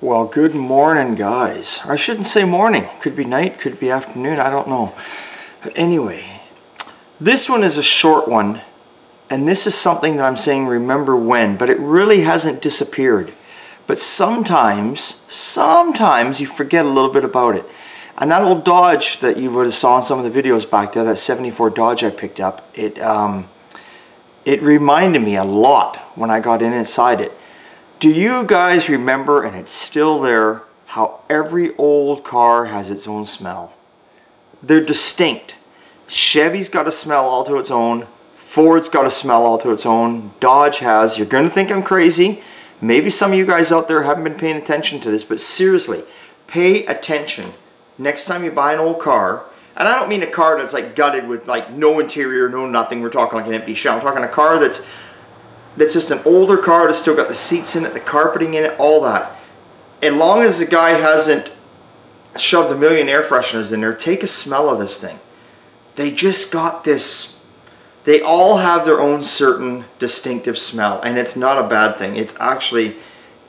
Well, good morning, guys. I shouldn't say morning. Could be night, could be afternoon, I don't know. But anyway, this one is a short one, and this is something that I'm saying remember when, but it really hasn't disappeared. But sometimes you forget a little bit about it. And that old Dodge that you would have saw in some of the videos back there, that 74 Dodge I picked up, it reminded me a lot when I got inside it. Do you guys remember, and it's still there, how every old car has its own smell? They're distinct. Chevy's got a smell all to its own. Ford's got a smell all to its own. Dodge has. You're going to think I'm crazy. Maybe some of you guys out there haven't been paying attention to this, but seriously, pay attention. Next time you buy an old car, and I don't mean a car that's like gutted with like no interior, no nothing. We're talking like an empty shell. I'm talking a car that's just an older car that's still got the seats in it, the carpeting in it, all that. As long as the guy hasn't shoved a million air fresheners in there, take a smell of this thing. They just got this, they all have their own certain distinctive smell, and it's not a bad thing. It's actually,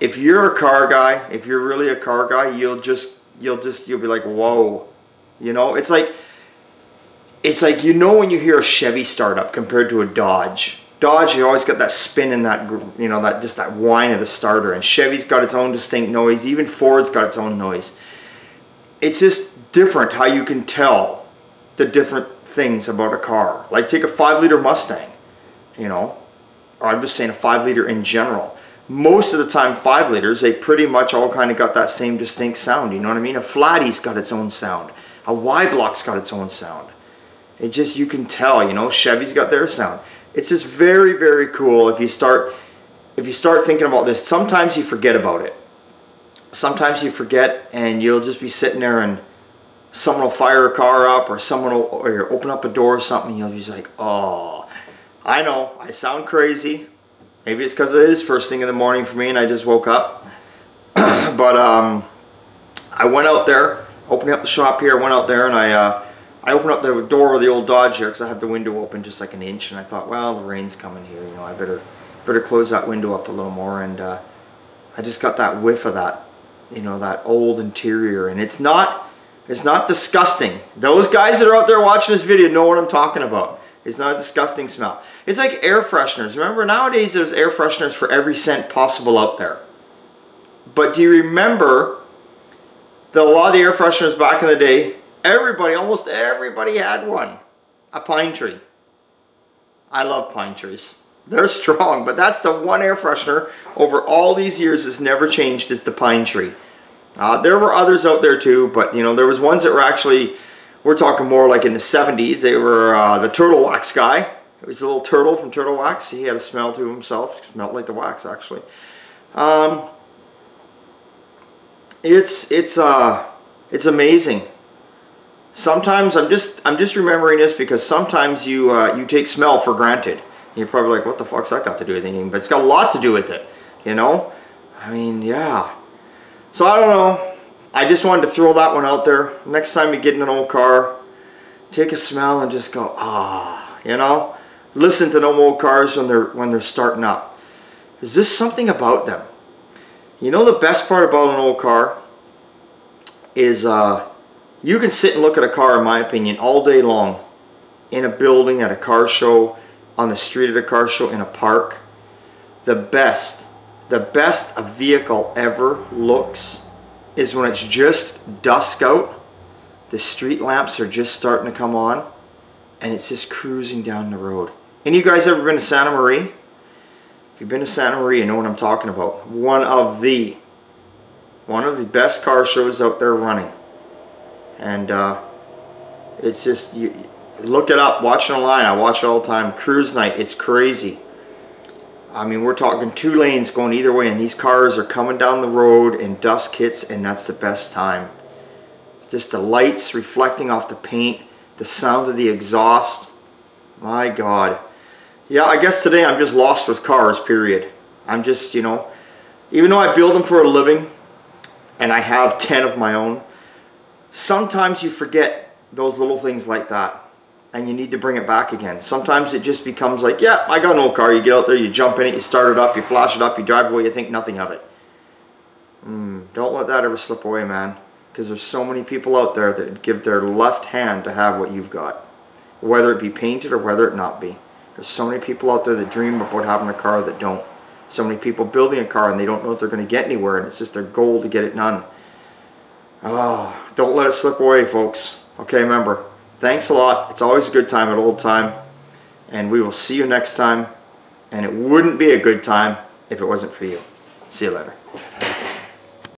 if you're a car guy, if you're really a car guy, you'll be like, whoa. You know, it's like, you know, when you hear a Chevy start up compared to a Dodge. Dodge, you always got that spin in that, you know, that just that whine of the starter. And Chevy's got its own distinct noise. Even Ford's got its own noise. It's just different how you can tell the different things about a car. Like take a 5-liter Mustang, you know, or I'm just saying a 5-liter in general. Most of the time 5 liters, they pretty much all kind of got that same distinct sound, you know what I mean? A Flatty's got its own sound. A Y-Block's got its own sound. It just, you can tell, you know, Chevy's got their sound. It's just very, very cool if you start thinking about this. Sometimes you forget about it. Sometimes you forget and you'll just be sitting there and someone will fire a car up or someone will or open up a door or something and you'll be like, oh, I know, I sound crazy. Maybe it's because it is first thing in the morning for me and I just woke up. But I went out there, opening up the shop here, I went out there and I opened up the door of the old Dodge here because I have the window open just like an inch, and I thought, well, the rain's coming here, you know, I better close that window up a little more, and I just got that whiff of that, you know, that old interior, and it's not disgusting. Those guys that are out there watching this video know what I'm talking about. It's not a disgusting smell. It's like air fresheners. Remember, nowadays there's air fresheners for every scent possible out there. But do you remember that a lot of the air fresheners back in the day, almost everybody had one. A pine tree. I love pine trees. They're strong, but that's the one air freshener over all these years has never changed, is the pine tree. There were others out there too, but you know, there was ones that were actually, we're talking more like in the 70s. They were the Turtle Wax guy. It was a little turtle from Turtle Wax. He had a smell to himself. It smelled like the wax, actually. It's amazing. Sometimes I'm just remembering this because sometimes you take smell for granted. You're probably like, what the fuck's that got to do with anything? But it's got a lot to do with it, you know? I mean, yeah. So I don't know. I just wanted to throw that one out there. Next time you get in an old car, take a smell and just go, ah, you know? Listen to them old cars when they're starting up. Is this something about them? You know, the best part about an old car is you can sit and look at a car, in my opinion, all day long. In a building, at a car show, on the street at a car show, in a park. The best a vehicle ever looks is when it's just dusk out. The street lamps are just starting to come on. And it's just cruising down the road. Any of you guys ever been to Santa Maria? If you've been to Santa Maria, you know what I'm talking about. One of the best car shows out there running. And it's just, you look it up, watch it online. I watch it all the time. Cruise night, it's crazy. I mean, we're talking 2 lanes going either way, and these cars are coming down the road and dusk hits, and that's the best time. Just the lights reflecting off the paint, the sound of the exhaust. My God. Yeah, I guess today I'm just lost with cars, period. I'm just, you know, even though I build them for a living, and I have 10 of my own, sometimes you forget those little things like that. And you need to bring it back again. Sometimes it just becomes like, yeah, I got an old car. You get out there, you jump in it, you start it up, you flash it up, you drive away, you think nothing of it. Don't let that ever slip away, man. Because there's so many people out there that give their left hand to have what you've got. Whether it be painted or whether it not be. There's so many people out there that dream about having a car that don't. So many people building a car and they don't know if they're going to get anywhere, and it's just their goal to get it done. Don't let it slip away, folks. Okay, remember, thanks a lot. It's always a good time at Old Time. And we will see you next time. And it wouldn't be a good time if it wasn't for you. See you later.